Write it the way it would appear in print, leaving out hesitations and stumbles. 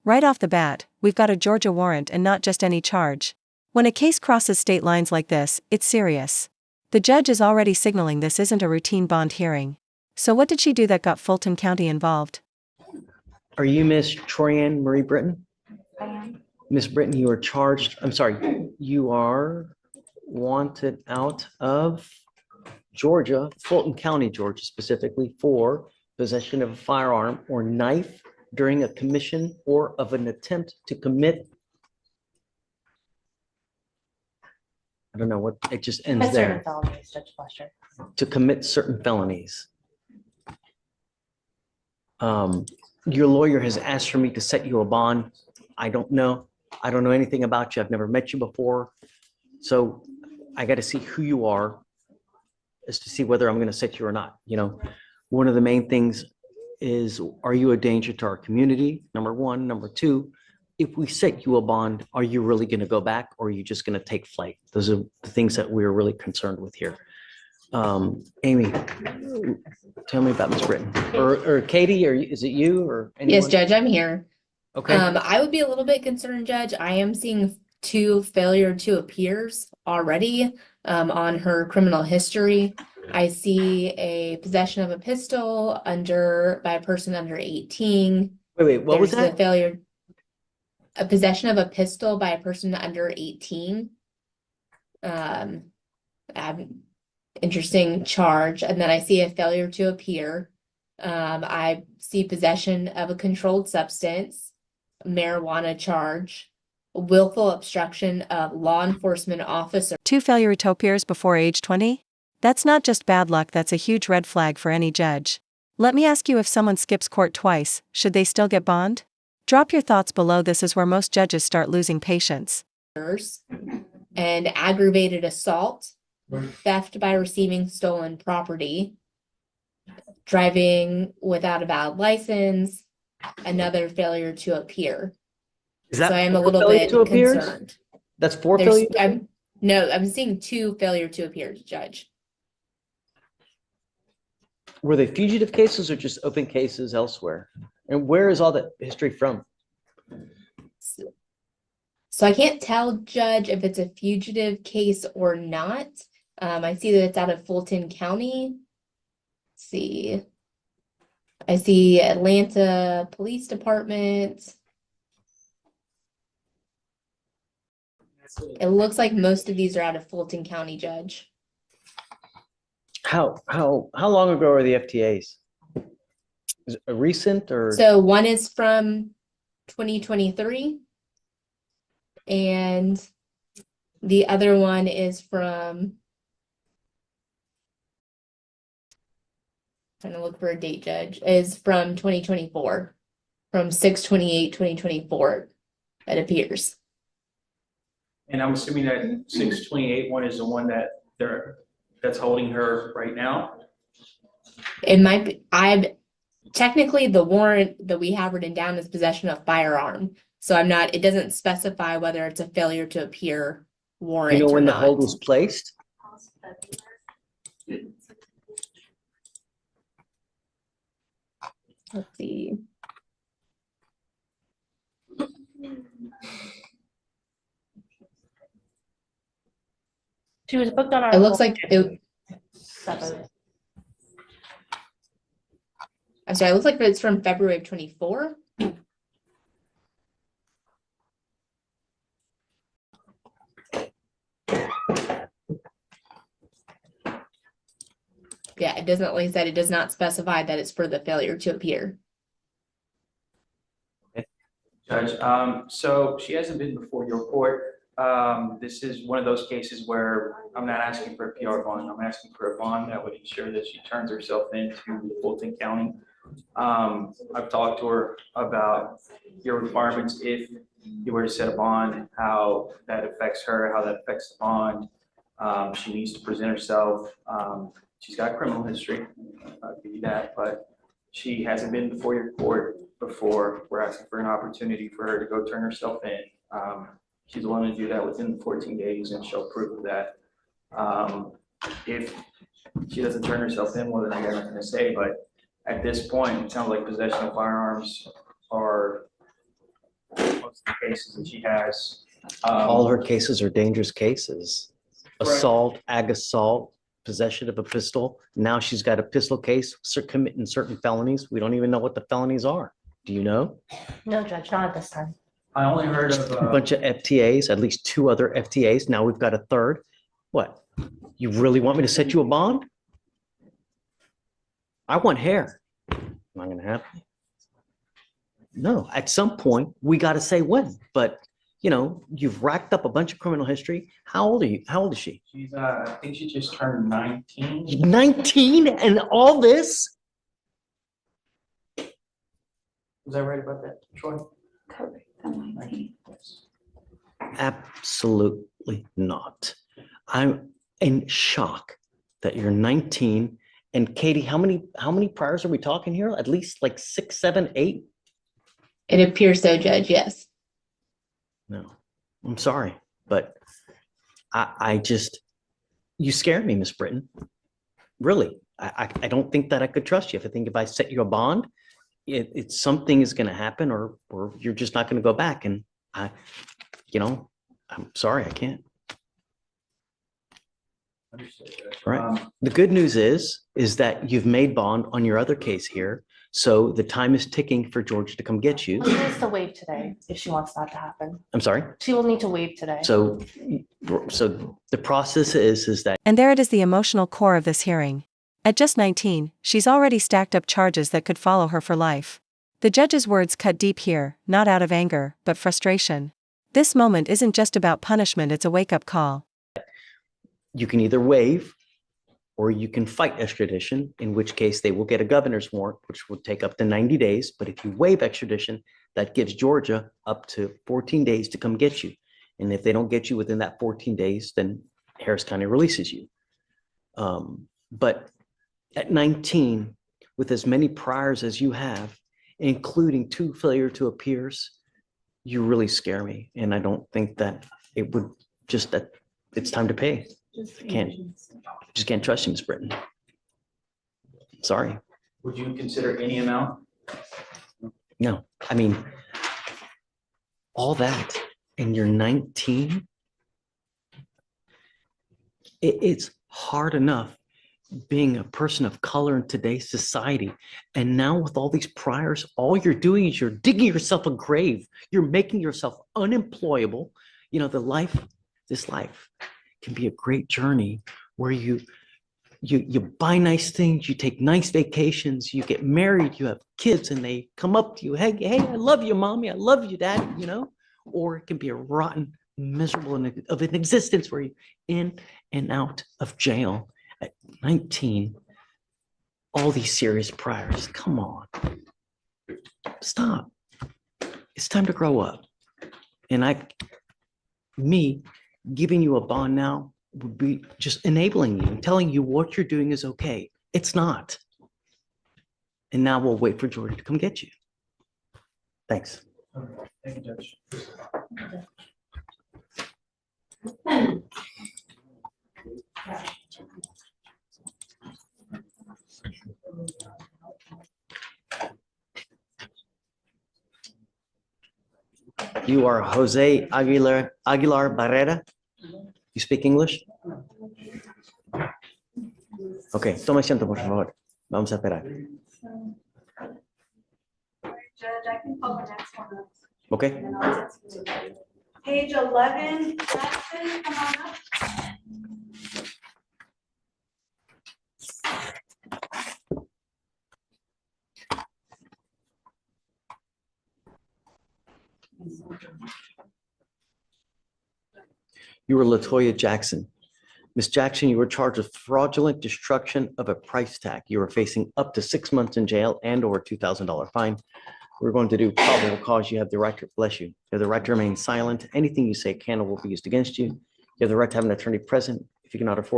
Right off the bat, we've got a Georgia warrant and not just any charge. When a case crosses state lines like this, it's serious. The judge is already signaling this isn't a routine bond hearing. So what did she do that got Fulton County involved? Are you Miss Troyanne Marie Britton? I am. Miss Britton, you are charged, I'm sorry, you are wanted out of Georgia, Fulton County, Georgia specifically, for possession of a firearm or knife during a commission or of an attempt to commit. I don't know what, it just ends there. Felonies, Judge Fleischer. To commit certain felonies. Your lawyer has asked for me to set you a bond. I don't know. I don't know anything about you. I've never met you before. So I got to see who you are as to see whether I'm going to set you or not. You know, one of the main things is, are you a danger to our community? Number one. Number two, if we set you a bond, are you really going to go back, or are you just going to take flight? Those are the things that we're really concerned with here. Amy, tell me about Miss Britton, or Katie, or is it you or anyone? Yes, Judge, I'm here. Okay. I would be a little bit concerned, Judge. I am seeing 2 failure to appears already on her criminal history. I see a possession of a pistol by a person under 18. Wait, what was There's that? A possession of a pistol by a person under 18. Interesting charge. And then I see a failure to appear. I see possession of a controlled substance, marijuana charge, willful obstruction of law enforcement officer. 2 failure to appears before age 20? That's not just bad luck, that's a huge red flag for any judge. Let me ask you, if someone skips court twice, should they still get bond? Drop your thoughts below. This is where most judges start losing patience. And aggravated assault, theft by receiving stolen property, driving without a valid license, another failure to appear. Is that So I am a four little failure bit to appears? concerned. That's 4 There's, failure? I'm seeing 2 failure to appear, Judge. Were they fugitive cases or just open cases elsewhere? And where is all that history from? So I can't tell, Judge, if it's a fugitive case or not. I see that it's out of Fulton County. Let's see. I see Atlanta Police Department. It looks like most of these are out of Fulton County, Judge. How long ago are the FTAs? Is it recent or? So one is from 2023 and the other one is from, trying to look for a date, Judge, is from 2024, from 6/28/2024, it appears. And I'm assuming that 6/28 one is the one that's holding her right now. It might be, technically the warrant that we have written down is possession of firearm. So it doesn't specify whether it's a failure to appear warrant You know or when the not. hold was placed? Let's see. She was booked on our. It looks like it, 7th. I'm sorry, it looks like it's from February of 24. Yeah, it doesn't, like I said, it does not specify that it's for the failure to appear. Judge, so she hasn't been before your court. This is one of those cases where I'm not asking for a PR bond. I'm asking for a bond that would ensure that she turns herself into Fulton County. I've talked to her about your requirements if you were to set a bond, how that affects her, how that affects the bond. She needs to present herself. She's got criminal history, I'll give you that, but she hasn't been before your court before. We're asking for an opportunity for her to go turn herself in. She's willing to do that within 14 days and show proof of that. If she doesn't turn herself in, well, then I got nothing to say, but at this point, it sounds like possession of firearms are most of the cases that she has. All her cases are dangerous cases. Right. Assault, ag assault, possession of a pistol. Now she's got a pistol case, committing certain felonies. We don't even know what the felonies are. Do you know? No, Judge, not at this time. I only heard of, A bunch of FTAs, at least 2 other FTAs. Now we've got a third. What? You really want me to set you a bond? I want hair. Not gonna happen. No, at some point, we got to say when, but you know, you've racked up a bunch of criminal history. How old are you? How old is she? she's, I think she just turned 19. 19 and all this? Was I right about that, Troy? Correct. I'm 19. Yes. Absolutely not. I'm in shock that you're 19. And Katie, how many priors are we talking here? At least like 6, 7, 8? It appears so, Judge, yes. No, I'm sorry, but I just, you scared me, Miss Britton. Really, I don't think that I could trust you. If I set you a bond, it's something is going to happen, or you're just not going to go back. And I'm sorry, I can't. Understood, Judge. Right. The good news is that you've made bond on your other case here. So the time is ticking for George to come get you. She needs to waive today if she wants that to happen. I'm sorry. She will need to waive today. So the process is that And there it is, the emotional core of this hearing. At just 19, she's already stacked up charges that could follow her for life. The judge's words cut deep here, not out of anger, but frustration. This moment isn't just about punishment, it's a wake-up call. you can either waive or you can fight extradition, in which case they will get a governor's warrant, which will take up to 90 days. But if you waive extradition, that gives Georgia up to 14 days to come get you. And if they don't get you within that 14 days, then Harris County releases you. But at 19, with as many priors as you have, including 2 failure to appears, you really scare me. And I don't think that it would just, that it's time to pay. Just can't trust you, Ms. Britton. Sorry. Would you consider any amount? No, I mean, all that, and you're 19. It's hard enough being a person of color in today's society. And now with all these priors, all you're doing is you're digging yourself a grave. You're making yourself unemployable. You know, this life can be a great journey where you buy nice things, you take nice vacations, you get married, you have kids, and they come up to you, hey, I love you, mommy, I love you, dad, you know. Or it can be a rotten, miserable of an existence where you in and out of jail at 19. All these serious priors. Come on, stop. It's time to grow up. And me giving you a bond now would be just enabling you and telling you what you're doing is okay. It's not. And now we'll wait for Georgia to come get you. Thanks. Thank you, Judge. You are Jose Aguilar Barrera. You speak English? Okay, toma asiento, por favor. Vamos a esperar. Judge, I can call the next one up. Okay. And then I'll text you. Page 11, Jackson, come on up. You were Latoya Jackson. Ms. Jackson, you were charged with fraudulent destruction of a price tag. You are facing up to 6 months in jail and or $2,000 fine. We're going to do probable cause. You have the right to, bless you. You have the right to remain silent. Anything you say can or will be used against you. You have the right to have an attorney present. If you cannot afford